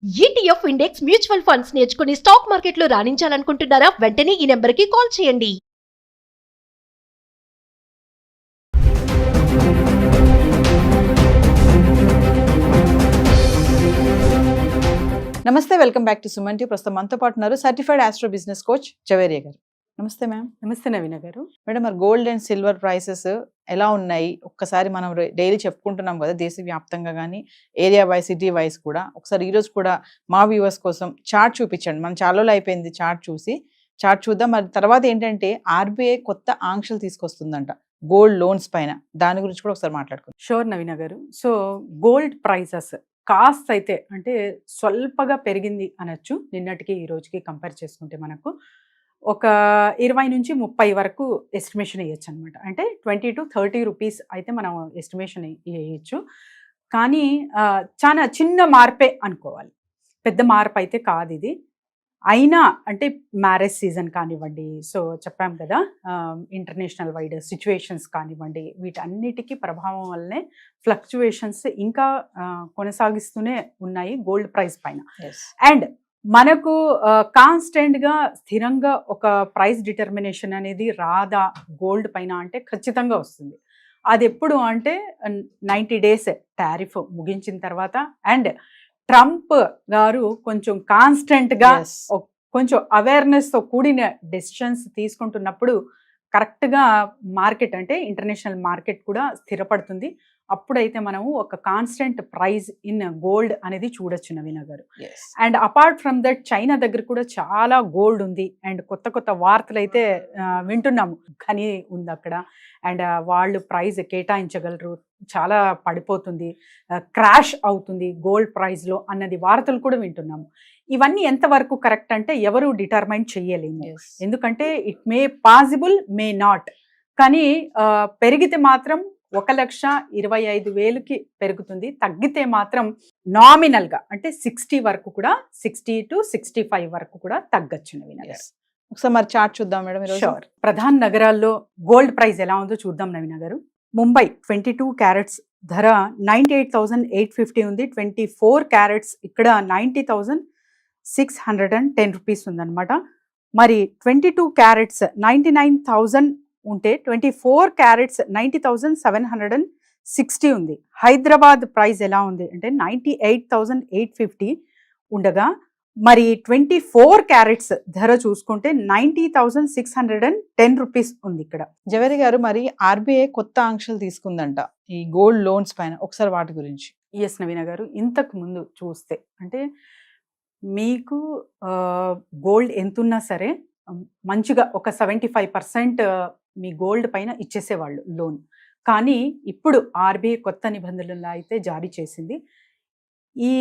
ETF index mutual funds నేర్చుకుని stock మార్కెట్లో రాణించాలనుకుంటున్నారా? వెంటనే ఈ నెంబర్కి కాల్ చేయండి. నమస్తే, వెల్కమ్ బ్యాక్ టు సుమన్ టీ. ప్రస్తుతం మనతో పాటు ఉన్నారు certified astro business coach Javeria గారు. నమస్తే మ్యామ్. నమస్తే నవీన గారు. మేడం, మరి గోల్డ్ అండ్ సిల్వర్ ప్రైసెస్ ఎలా ఉన్నాయి? ఒక్కసారి మనం డైలీ చెప్పుకుంటున్నాం కదా, దేశవ్యాప్తంగా కానీ ఏరియా వైజ్, సిటీ వైజ్ కూడా. ఒకసారి ఈరోజు కూడా మా వ్యూవర్స్ కోసం చార్ట్ చూపించండి. మనం చాలా రోజులు అయిపోయింది చార్ట్ చూసి. చార్ట్ చూద్దాం. మరి తర్వాత ఏంటంటే ఆర్బీఐ కొత్త ఆంక్షలు తీసుకొస్తుందంట గోల్డ్ లోన్స్ పైన. దాని గురించి కూడా ఒకసారి మాట్లాడుకుందాం. షూర్ నవీన గారు. సో గోల్డ్ ప్రైసెస్ కాస్ట్ అయితే అంటే స్వల్పగా పెరిగింది అనొచ్చు నిన్నటికి ఈ రోజుకి కంపేర్ చేసుకుంటే. మనకు ఒక 20 నుంచి 30 వరకు ఎస్టిమేషన్ వేయచ్చు అనమాట. అంటే 20 to 30 రూపీస్ అయితే మనం ఎస్టిమేషన్ వేయచ్చు. కానీ చాలా చిన్న మార్పే అనుకోవాలి, పెద్ద మార్పు అయితే కాదు ఇది. అయినా అంటే మ్యారేజ్ సీజన్ కానివ్వండి, సో చెప్పాం కదా, ఇంటర్నేషనల్ వైడ్ సిచ్యువేషన్స్ కానివ్వండి, వీటన్నిటికీ ప్రభావం వల్లనే ఫ్లక్చువేషన్స్ ఇంకా కొనసాగిస్తూనే ఉన్నాయి గోల్డ్ ప్రైస్ పైన. అండ్ మనకు కాన్స్టెంట్గా స్థిరంగా ఒక ప్రైస్ డిటర్మినేషన్ అనేది రాదా గోల్డ్ పైన అంటే ఖచ్చితంగా వస్తుంది. అది ఎప్పుడు అంటే 90 days టారిఫ్ ముగించిన తర్వాత, అండ్ ట్రంప్ గారు కొంచెం కాన్స్టెంట్గా కొంచెం అవేర్నెస్తో కూడిన డెసిషన్స్ తీసుకుంటున్నప్పుడు కరెక్ట్గా మార్కెట్ అంటే ఇంటర్నేషనల్ మార్కెట్ కూడా స్థిరపడుతుంది. అప్పుడైతే మనము ఒక కాన్స్టెంట్ ప్రైస్ ఇన్ గోల్డ్ అనేది చూడొచ్చు నవీన గారు. And apart from that China దగ్గర కూడా చాలా గోల్డ్ ఉంది. అండ్ కొత్త కొత్త వార్తలు అయితే వింటున్నాము, కానీ ఉంది అక్కడ. అండ్ వాళ్ళు ప్రైస్ కేటాయించగలరు, చాలా పడిపోతుంది, క్రాష్ అవుతుంది గోల్డ్ ప్రైస్లో అన్నది వార్తలు కూడా వింటున్నాము. ఇవన్నీ ఎంతవరకు కరెక్ట్ అంటే ఎవరు డిటర్మైన్ చెయ్యలేము. ఎందుకంటే it may possible, may not. కానీ పెరిగితే మాత్రం 1,25,000కి పెరుగుతుంది, తగ్గితే మాత్రం నామినల్గా అంటే 60 వరకు కూడా, 60 to 65 వరకు కూడా తగ్గచ్చు నవీన గారు. ఒకసారి మరి చార్ట్ చూద్దాం మేడం. షూర్. ప్రధాన నగరాల్లో గోల్డ్ ప్రైస్ ఎలా ఉందో చూద్దాం నవీన గారు. ముంబై 22 క్యారెట్స్ ధర 98,850 ఉంది. 24 క్యారెట్స్ ఇక్కడ 90,610 రూపీస్ ఉందన్నమాట. మరి 22 క్యారెట్స్ 99,000 ఉంటే 24 క్యారెట్స్ 90,760 ఉంది. హైదరాబాద్ ప్రైస్ ఎలా ఉంది అంటే 98,850 ఉండగా, మరి 24 క్యారెట్స్ ధర చూసుకుంటే 90,610 రూపీస్ ఉంది ఇక్కడ. జవేరి గారు, మరి ఆర్బీఐ కొత్త ఆంక్షలు తీసుకుందంట ఈ గోల్డ్ లోన్స్ పైన. ఒకసారి వాటి గురించి. ఎస్ నవీన గారు, ఇంతకు ముందు చూస్తే అంటే మీకు గోల్డ్ ఎంతున్నా సరే మంచిగా ఒక 75% మీ గోల్డ్ పైన ఇచ్చేసేవాళ్ళు లోన్. కానీ ఇప్పుడు ఆర్బీఐ కొత్త నిబంధనలు అయితే జారీ చేసింది. ఈ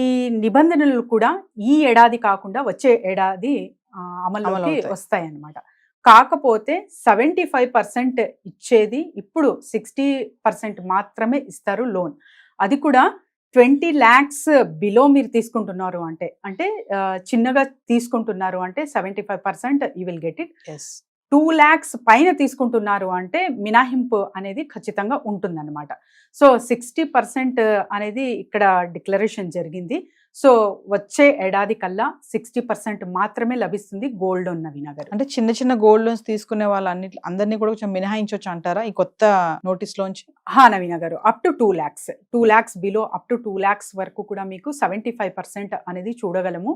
నిబంధనలు కూడా ఈ ఏడాది కాకుండా వచ్చే ఏడాది అమల్లోకి వస్తాయన్నమాట. కాకపోతే 75% ఇచ్చేది ఇప్పుడు 60% మాత్రమే ఇస్తారు లోన్. అది కూడా 20 lakhs బిలో మీరు తీసుకుంటున్నారు అంటే చిన్నగా తీసుకుంటున్నారు అంటే 75% you will get it. 2 lakhs పైన తీసుకుంటున్నారు అంటే మినహాయింపు అనేది ఖచ్చితంగా ఉంటుందన్నమాట. సో 60% అనేది ఇక్కడ డిక్లరేషన్ జరిగింది. సో వచ్చే ఏడాది కల్లా 60% మాత్రమే లభిస్తుంది గోల్డ్ లోన్ నవీన గారు. అంటే చిన్న చిన్న గోల్డ్ లోన్స్ తీసుకునే అందరినీ కూడా కొంచెం మినహాయించవచ్చు అంటారా ఈ కొత్త నోటీస్ లోంచి? నవీన గారు, up to 2 lakhs, 2 lakhs below up to 2 lakhs వరకు కూడా మీకు 75% అనేది చూడగలము.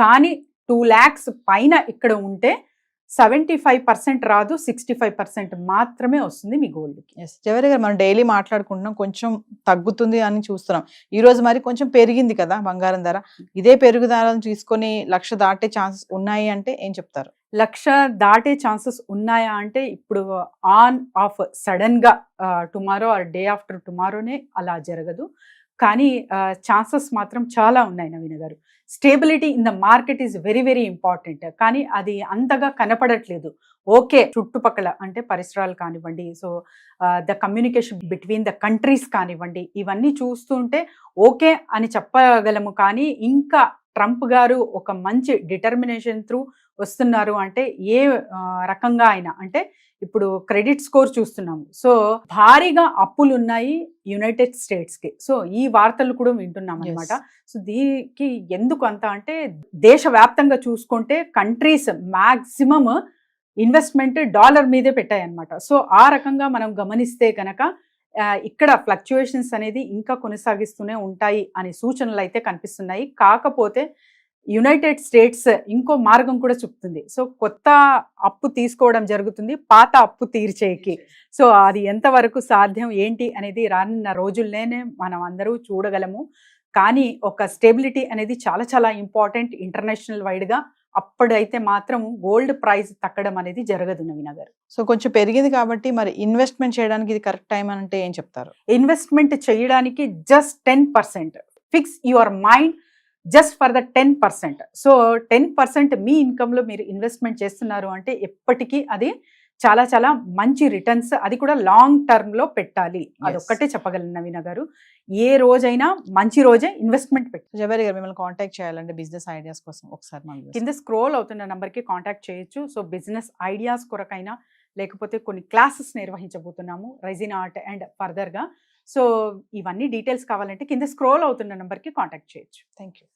కానీ 2 lakhs పైన ఇక్కడ ఉంటే 75% రాదు, 65% మాత్రమే వస్తుంది మీ గోల్డ్కి. జవేరి గారు, మనం డైలీ మాట్లాడుకుంటున్నాం, కొంచెం తగ్గుతుంది అని చూస్తున్నాం. ఈ రోజు మరి కొంచెం పెరిగింది కదా బంగారం ధర. ఇదే పెరుగుదలను తీసుకొని 1,00,000 దాటే ఛాన్సెస్ ఉన్నాయి అంటే ఏం చెప్తారు? 1,00,000 దాటే ఛాన్సెస్ ఉన్నాయా అంటే ఇప్పుడు ఆన్ ఆఫ్ సడన్ గా టుమారో ఆర్ డే ఆఫ్టర్ టుమారోనే అలా జరగదు. కానీ ఛాన్సెస్ మాత్రం చాలా ఉన్నాయి నవీన గారు. Stability in the market is very very important. కానీ అది అంతగా కనపడట్లేదు. ఓకే, చుట్టుపక్కల అంటే పరిసరాలు కానివ్వండి, so the communication between the countries కానివ్వండి, ఇవన్నీ చూస్తుంటే ఓకే అని చెప్పగలము. కానీ ఇంకా ట్రంప్ గారు ఒక మంచి డిటర్మినేషన్ త్రూ వస్తున్నారు అంటే ఏ రకంగా అయినా అంటే ఇప్పుడు క్రెడిట్ స్కోర్ చూస్తున్నాము. సో భారీగా అప్పులు ఉన్నాయి యునైటెడ్ స్టేట్స్కి. సో ఈ వార్తలు కూడా వింటున్నాం అనమాట. సో దీనికి ఎందుకు అంత అంటే దేశవ్యాప్తంగా చూసుకుంటే కంట్రీస్ మ్యాక్సిమం ఇన్వెస్ట్మెంట్ డాలర్ మీదే పెట్టాయన్నమాట. సో ఆ రకంగా మనం గమనిస్తే కనుక ఇక్కడ ఫ్లక్చుయేషన్స్ అనేది ఇంకా కొనసాగిస్తూనే ఉంటాయి అనే సూచనలు అయితే కనిపిస్తున్నాయి. కాకపోతే యునైటెడ్ స్టేట్స్ ఇంకో మార్గం కూడా చూపుతుంది. సో కొత్త అప్పు తీసుకోవడం జరుగుతుంది పాత అప్పు తీర్చేకి. సో అది ఎంతవరకు సాధ్యం ఏంటి అనేది రానున్న రోజుల్లోనే మనం అందరూ చూడగలము. కానీ ఒక స్టెబిలిటీ అనేది చాలా చాలా ఇంపార్టెంట్ ఇంటర్నేషనల్ వైడ్గా. అప్పుడైతే మాత్రం గోల్డ్ ప్రైస్ తగ్గడం అనేది జరగదు నవీన గారు. సో కొంచెం పెరిగింది కాబట్టి మరి ఇన్వెస్ట్మెంట్ చేయడానికి ఇది కరెక్ట్ టైం అంటే ఏం చెప్తారు? ఇన్వెస్ట్మెంట్ చేయడానికి just 10%. Fix your mind just for the 10%. So 10% మీ ఇన్కమ్లో మీరు ఇన్వెస్ట్మెంట్ చేస్తున్నారు అంటే ఎప్పటికీ అది చాలా చాలా మంచి రిటర్న్స్, అది కూడా లాంగ్ టర్మ్లో పెట్టాలి. అదొక్కటే చెప్పగలను నవీన గారు. ఏ రోజైనా మంచి రోజే ఇన్వెస్ట్మెంట్ పెట్టాలి. జవేరి గారు, మిమ్మల్ని కాంటాక్ట్ చేయాలంటే బిజినెస్ ఐడియాస్ కోసం ఒకసారి కింద స్క్రోల్ అవుతున్న నెంబర్కి కాంటాక్ట్ చేయొచ్చు. సో బిజినెస్ ఐడియాస్ కొరకైనా లేకపోతే కొన్ని క్లాసెస్ నిర్వహించబోతున్నాము రెజిన్ ఆర్ట్ అండ్ ఫర్దర్గా. సో ఇవన్నీ డీటెయిల్స్ కావాలంటే కింద స్క్రోల్ అవుతున్న నెంబర్కి కాంటాక్ట్ చేయొచ్చు. Thank you.